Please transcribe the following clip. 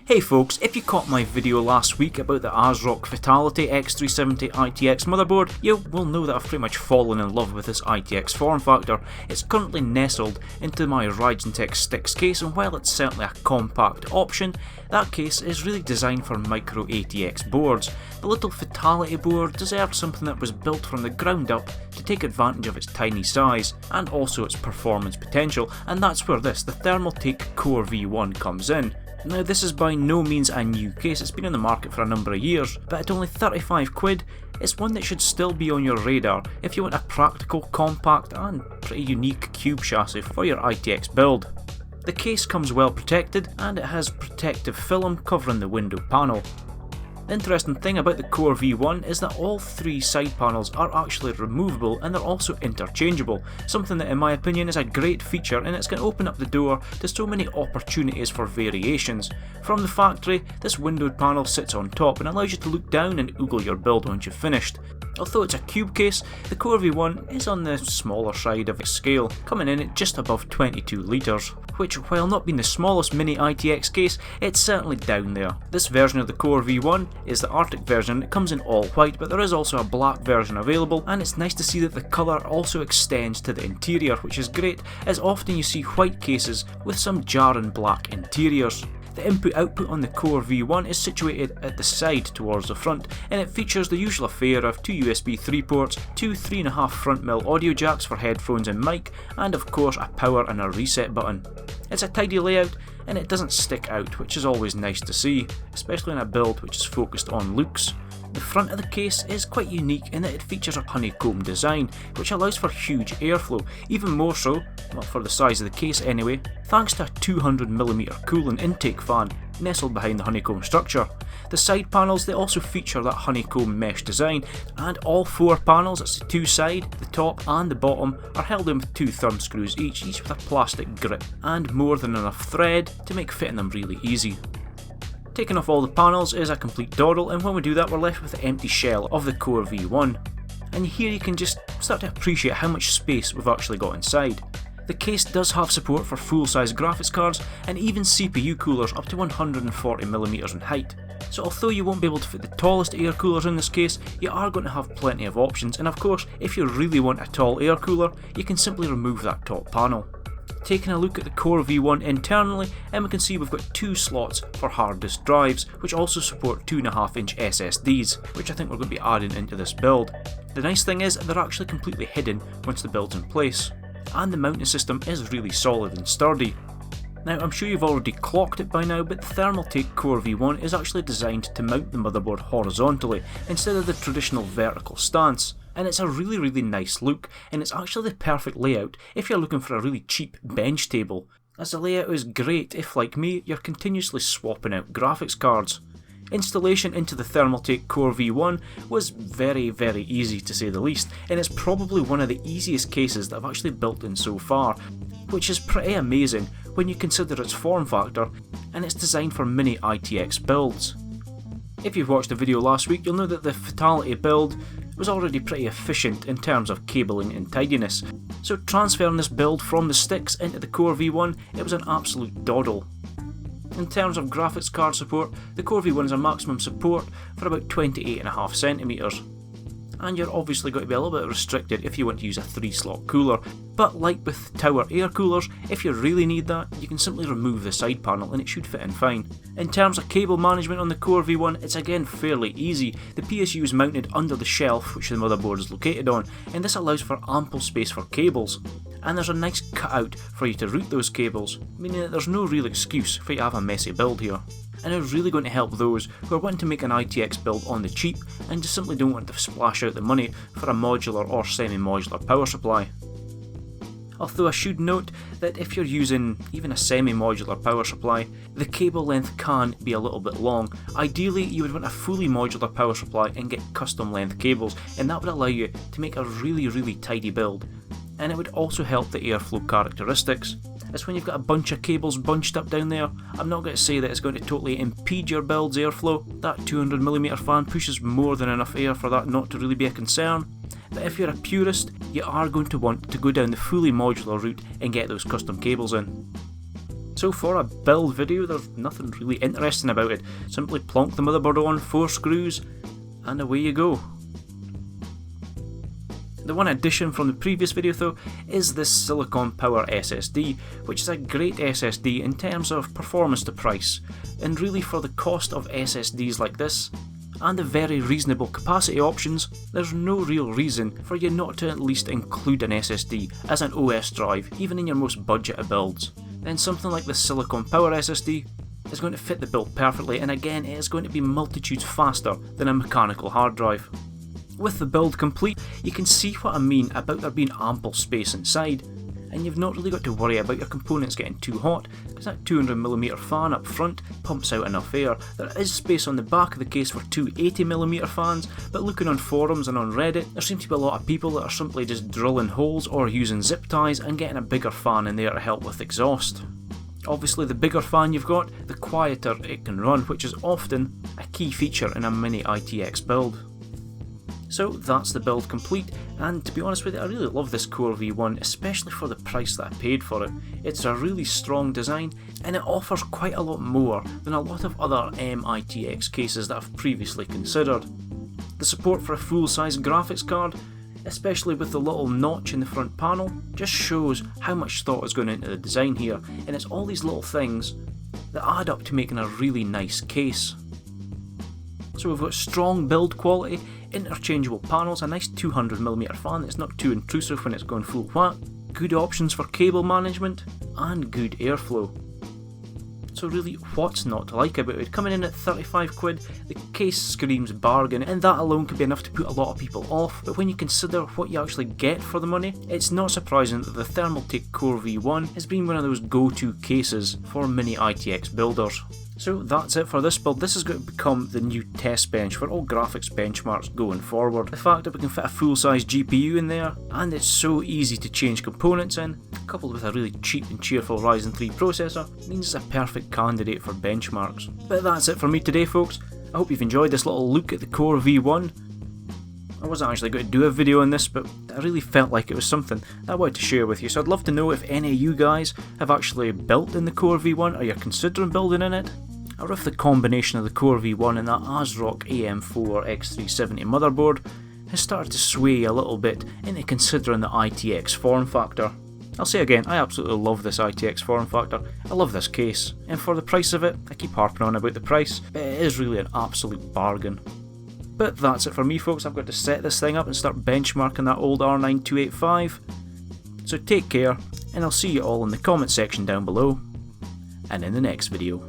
Hey folks, if you caught my video last week about the ASRock Vitality X370 ITX motherboard, you will know that I've pretty much fallen in love with this ITX form factor. It's currently nestled into my Raijintek STYX case, and while it's certainly a compact option, that case is really designed for Micro ATX boards. The little Vitality board deserved something that was built from the ground up to take advantage of its tiny size and also its performance potential, and that's where the Thermaltake Core V1 comes in. Now this is by no means a new case, it's been on the market for a number of years, but at only 35 quid, it's one that should still be on your radar if you want a practical, compact and pretty unique cube chassis for your ITX build. The case comes well protected and it has protective film covering the window panel. The interesting thing about the Core V1 is that all three side panels are actually removable and they're also interchangeable, something that in my opinion is a great feature, and it's going to open up the door to so many opportunities for variations. From the factory, this windowed panel sits on top and allows you to look down and oogle your build once you've finished. Although it's a cube case, the Core V1 is on the smaller side of its scale, coming in at just above 22 litres, which, while not being the smallest mini ITX case, it's certainly down there. This version of the Core V1 is the Arctic version. It comes in all white, but there is also a black version available, and it's nice to see that the colour also extends to the interior, which is great, as often you see white cases with some jarring black interiors. The input-output on the Core V1 is situated at the side towards the front, and it features the usual affair of two USB 3 ports, two 3.5 front mill audio jacks for headphones and mic, and of course a power and a reset button. It's a tidy layout and it doesn't stick out, which is always nice to see, especially in a build which is focused on looks. The front of the case is quite unique in that it features a honeycomb design, which allows for huge airflow, even more so, well for the size of the case anyway, thanks to a 200mm cooling intake fan nestled behind the honeycomb structure. The side panels, they also feature that honeycomb mesh design, and all four panels, that's the two side, the top and the bottom, are held in with two thumb screws each with a plastic grip and more than enough thread to make fitting them really easy. Taking off all the panels is a complete dawdle, and when we do that we're left with the empty shell of the Core V1. And here you can just start to appreciate how much space we've actually got inside. The case does have support for full-size graphics cards and even CPU coolers up to 140mm in height. So although you won't be able to fit the tallest air coolers in this case, you are going to have plenty of options, and of course if you really want a tall air cooler, you can simply remove that top panel. Taking a look at the Core V1 internally, and we can see we've got two slots for hard disk drives, which also support 2.5-inch SSDs, which I think we're going to be adding into this build. The nice thing is they're actually completely hidden once the build's in place, and the mounting system is really solid and sturdy. Now I'm sure you've already clocked it by now, but the Thermaltake Core V1 is actually designed to mount the motherboard horizontally instead of the traditional vertical stance. And it's a really nice look, and it's actually the perfect layout if you're looking for a really cheap bench table, as the layout is great if, like me, you're continuously swapping out graphics cards. Installation into the Thermaltake Core V1 was very easy to say the least, and it's probably one of the easiest cases that I've actually built in so far, which is pretty amazing when you consider its form factor and it's designed for mini ITX builds. If you've watched the video last week, you'll know that the Vitality build was already pretty efficient in terms of cabling and tidiness, so transferring this build from the STYX into the Core V1, it was an absolute dawdle. In terms of graphics card support, the Core V1 is a maximum support for about 28.5cm, and you're obviously going to be a little bit restricted if you want to use a 3-slot cooler, but like with tower air coolers, if you really need that, you can simply remove the side panel and it should fit in fine. In terms of cable management on the Core V1, it's again fairly easy. The PSU is mounted under the shelf which the motherboard is located on, and this allows for ample space for cables. And there's a nice cutout for you to route those cables, meaning that there's no real excuse for you to have a messy build here. And it's really going to help those who are wanting to make an ITX build on the cheap and just simply don't want to splash out the money for a modular or semi-modular power supply. Although I should note that if you're using even a semi-modular power supply, the cable length can be a little bit long. Ideally you would want a fully modular power supply and get custom length cables, and that would allow you to make a really tidy build. And it would also help the airflow characteristics, as when you've got a bunch of cables bunched up down there, I'm not going to say that it's going to totally impede your build's airflow. That 200mm fan pushes more than enough air for that not to really be a concern. But if you're a purist, you are going to want to go down the fully modular route and get those custom cables in. So for a build video, there's nothing really interesting about it. Simply plonk the motherboard on, 4 screws, and away you go. The one addition from the previous video though is this silicon power SSD, which is a great SSD in terms of performance to price, and really for the cost of SSDs like this, and the very reasonable capacity options, there's no real reason for you not to at least include an SSD as an OS drive, even in your most budget of builds. Then something like the silicon power SSD is going to fit the build perfectly, and again it is going to be multitudes faster than a mechanical hard drive. With the build complete, you can see what I mean about there being ample space inside, and you've not really got to worry about your components getting too hot, because that 200mm fan up front pumps out enough air. There is space on the back of the case for 2 80mm fans, but looking on forums and on Reddit, there seems to be a lot of people that are simply just drilling holes or using zip ties and getting a bigger fan in there to help with exhaust. Obviously the bigger fan you've got, the quieter it can run, which is often a key feature in a mini ITX build. So that's the build complete, and to be honest with you, I really love this Core V1, especially for the price that I paid for it. It's a really strong design, and it offers quite a lot more than a lot of other ITX cases that I've previously considered. The support for a full-size graphics card, especially with the little notch in the front panel, just shows how much thought is going into the design here, and it's all these little things that add up to making a really nice case. So we've got strong build quality, interchangeable panels, a nice 200mm fan that's not too intrusive when it's going full whack, good options for cable management, and good airflow. So really, what's not to like about it? Coming in at 35 quid, the case screams bargain, and that alone could be enough to put a lot of people off, but when you consider what you actually get for the money, it's not surprising that the Thermaltake Core V1 has been one of those go-to cases for mini ITX builders. So that's it for this build. This is going to become the new test bench for all graphics benchmarks going forward. The fact that we can fit a full-size GPU in there, and it's so easy to change components in, coupled with a really cheap and cheerful Ryzen 3 processor, means it's a perfect candidate for benchmarks. But that's it for me today, folks. I hope you've enjoyed this little look at the Core V1. I wasn't actually going to do a video on this, but I really felt like it was something that I wanted to share with you, so I'd love to know if any of you guys have actually built in the Core V1, or you're considering building in it, or if the combination of the Core V1 and that ASRock AM4 X370 motherboard has started to sway a little bit into considering the ITX form factor. I'll say again, I absolutely love this ITX form factor, I love this case, and for the price of it, I keep harping on about the price, but it is really an absolute bargain. But that's it for me, folks. I've got to set this thing up and start benchmarking that old R9 285. So take care, and I'll see you all in the comment section down below, and in the next video.